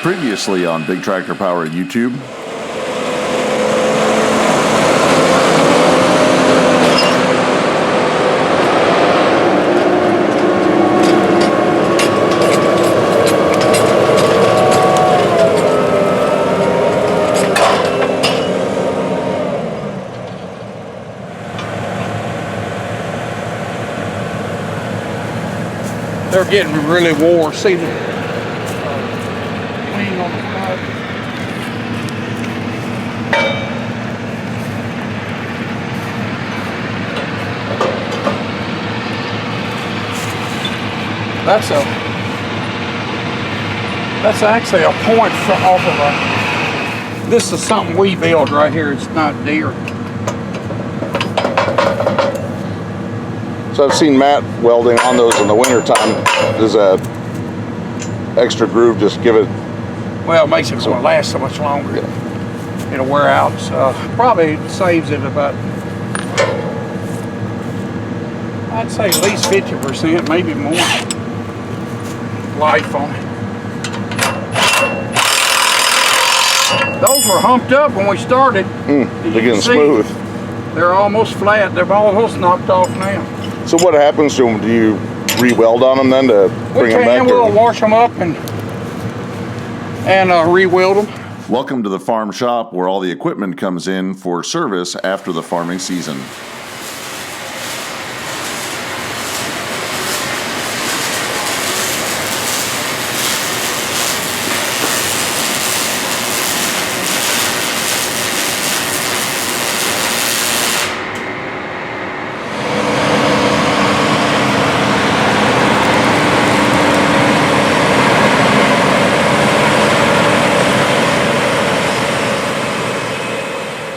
Previously on Big Tractor Power YouTube. They're getting really warm. See the wing on the front. That's actually a point off of a. This is something we build right here. It's not Deere. So I've seen Matt welding on those in the wintertime. Does that extra groove just give it? Well, it makes it last so much longer. Yeah. It'll wear out. So probably saves it about, I'd say at least 50%, maybe more life on it. Those were humped up when we started. They're getting smooth. They're almost flat. They're almost knocked off now. So what happens to them? Do you re-weld on them then to bring them back? We'll wash them up and re-weld them. Welcome to the farm shop where all the equipment comes in for service after the farming season.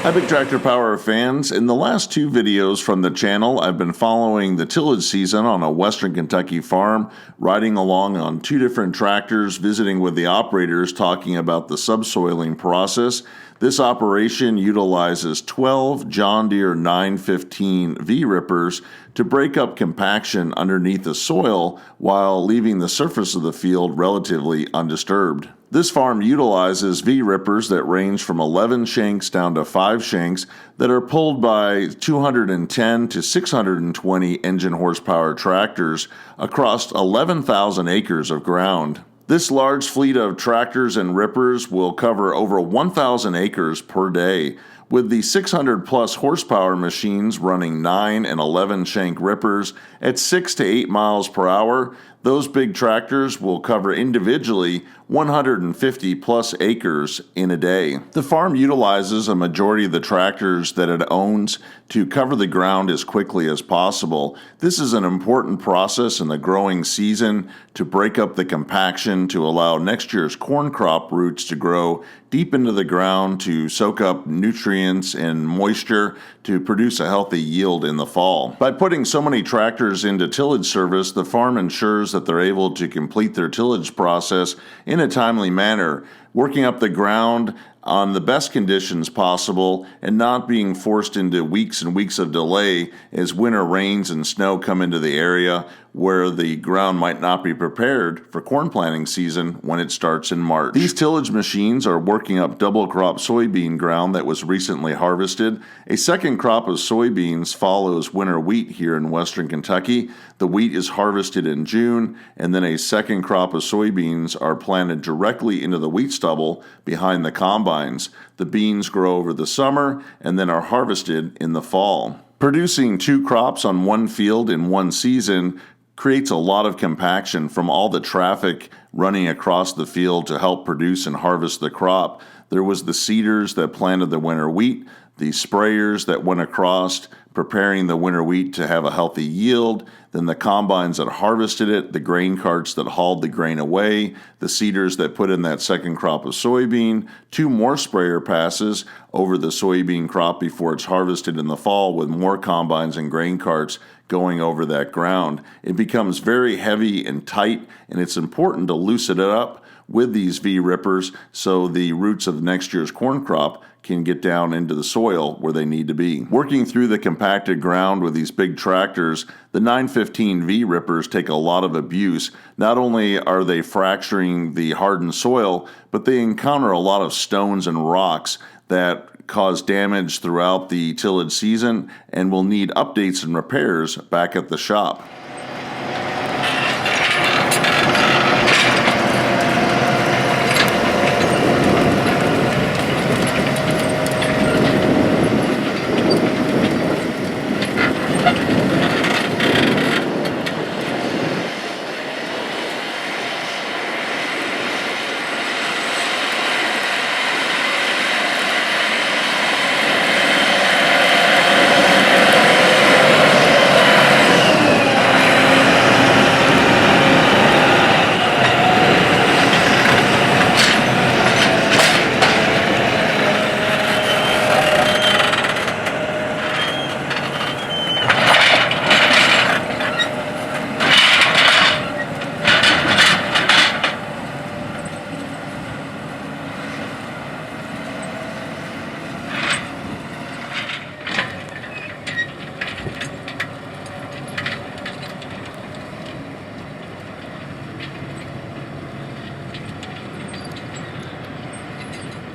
Hi Big Tractor Power fans. In the last two videos from the channel, I've been following the tillage season on a western Kentucky farm, riding along on two different tractors, visiting with the operators, talking about the subsoiling process. This operation utilizes 12 John Deere 915 V-rippers to break up compaction underneath the soil while leaving the surface of the field relatively undisturbed. This farm utilizes V-rippers that range from 11 shanks down to 5 shanks that are pulled by 210 to 620 engine horsepower tractors across 11,000 acres of ground. This large fleet of tractors and rippers will cover over 1,000 acres per day, with the 600 plus horsepower machines running 9 and 11 shank rippers at 6 to 8 miles per hour. Those big tractors will cover individually 150 plus acres in a day. The farm utilizes a majority of the tractors that it owns to cover the ground as quickly as possible. This is an important process in the growing season to break up the compaction to allow next year's corn crop roots to grow deep into the ground to soak up nutrients and moisture to produce a healthy yield in the fall. By putting so many tractors into tillage service, the farm ensures that they're able to complete their tillage process in a timely manner, working up the ground on the best conditions possible and not being forced into weeks and weeks of delay as winter rains and snow come into the area where the ground might not be prepared for corn planting season when it starts in March. These tillage machines are working up double crop soybean ground that was recently harvested. A second crop of soybeans follows winter wheat here in western Kentucky. The wheat is harvested in June, and then a second crop of soybeans are planted directly into the wheat stubble behind the combines. The beans grow over the summer and then are harvested in the fall. Producing two crops on one field in one season creates a lot of compaction from all the traffic running across the field to help produce and harvest the crop. There was the seeders that planted the winter wheat, the sprayers that went across preparing the winter wheat to have a healthy yield, then the combines that harvested it, the grain carts that hauled the grain away, the seeders that put in that second crop of soybean, two more sprayer passes over the soybean crop before it's harvested in the fall with more combines and grain carts going over that ground. It becomes very heavy and tight, and it's important to loosen it up with these V-rippers so the roots of next year's corn crop can get down into the soil where they need to be. Working through the compacted ground with these big tractors, the 915 V-rippers take a lot of abuse. Not only are they fracturing the hardened soil, but they encounter a lot of stones and rocks that cause damage throughout the tillage season and will need updates and repairs back at the shop.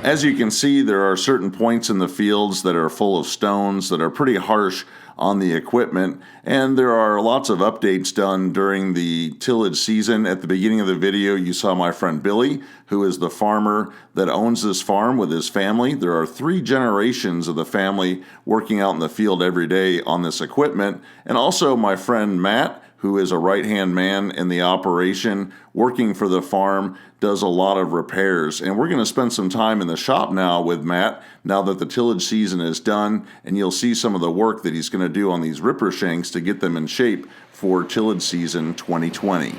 As you can see, there are certain points in the fields that are full of stones that are pretty harsh on the equipment, and there are lots of updates done during the tillage season. At the beginning of the video, you saw my friend Billy, who is the farmer that owns this farm with his family. There are 3 generations of the family working out in the field every day on this equipment, and also my friend Matt, who is a right-hand man in the operation, working for the farm, does a lot of repairs. And we're going to spend some time in the shop now with Matt, now that the tillage season is done, and you'll see some of the work that he's going to do on these ripper shanks to get them in shape for tillage season 2020.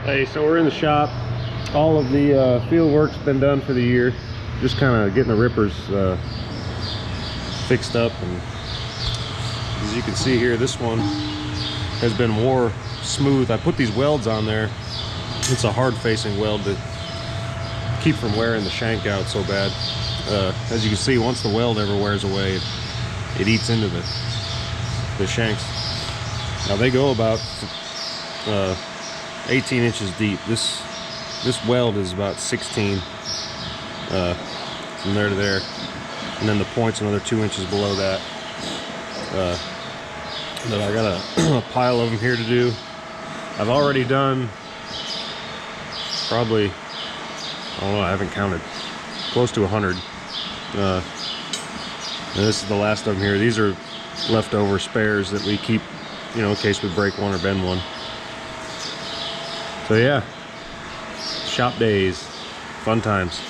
Hey, so we're in the shop. All of the field work's been done for the year. Just kind of getting the rippers fixed up, and as you can see here, this one has been wore smooth. I put these welds on there. It's a hard facing weld to keep from wearing the shank out so bad. As you can see, once the weld ever wears away, it eats into the shanks. Now they go about 18 inches deep. This weld is about 16 from there to there, and then the point's another 2 inches below that. But I got a pile of them here to do. I've already done probably, I don't know, I haven't counted, close to 100. And this is the last of them here. These are leftover spares that we keep, you know, in case we break one or bend one. So yeah, shop days, fun times.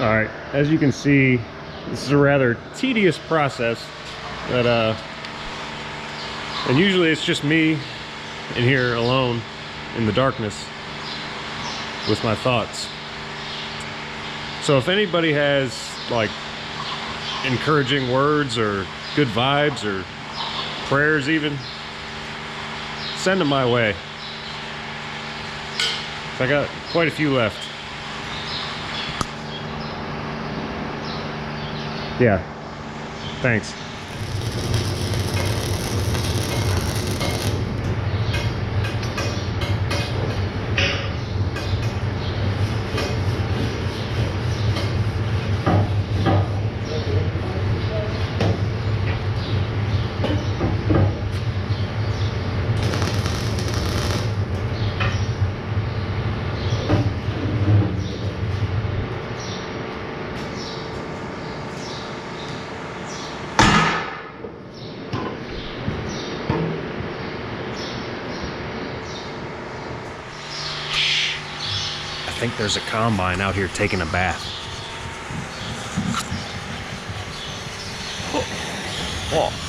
All right, as you can see, this is a rather tedious process that, and usually it's just me in here alone in the darkness with my thoughts. So if anybody has like encouraging words or good vibes or prayers even, send them my way. I got quite a few left. Yeah, thanks. I think there's a combine out here taking a bath. Oh.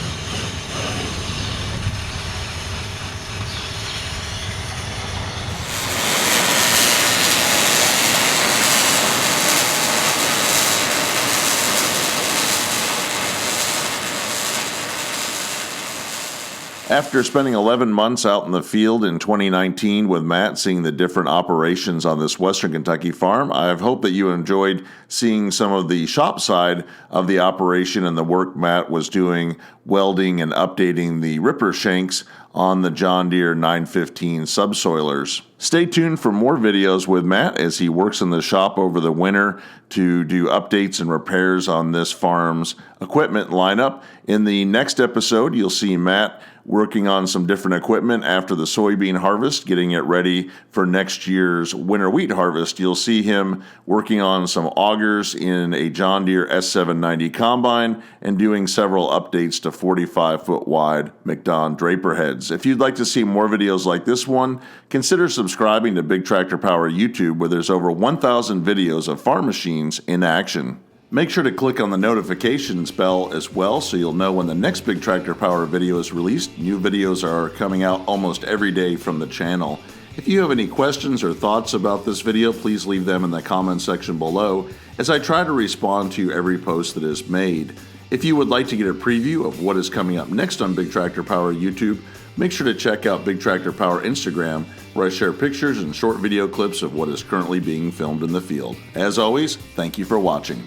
After spending 11 months out in the field in 2019 with Matt, seeing the different operations on this Western Kentucky farm, I hope that you enjoyed seeing some of the shop side of the operation and the work Matt was doing, welding and updating the ripper shanks on the John Deere 915 subsoilers. Stay tuned for more videos with Matt as he works in the shop over the winter to do updates and repairs on this farm's equipment lineup. In the next episode, you'll see Matt working on some different equipment after the soybean harvest, getting it ready for next year's winter wheat harvest. You'll see him working on some augers in a John Deere S790 combine and doing several updates to 45-foot wide McDon draper heads. If you'd like to see more videos like this one, consider subscribing to Big Tractor Power YouTube, where there's over 1,000 videos of farm machines in action. Make sure to click on the notifications bell as well so you'll know when the next Big Tractor Power video is released. New videos are coming out almost every day from the channel. If you have any questions or thoughts about this video, please leave them in the comment section below as I try to respond to every post that is made. If you would like to get a preview of what is coming up next on Big Tractor Power YouTube, make sure to check out Big Tractor Power Instagram, where I share pictures and short video clips of what is currently being filmed in the field. As always, thank you for watching.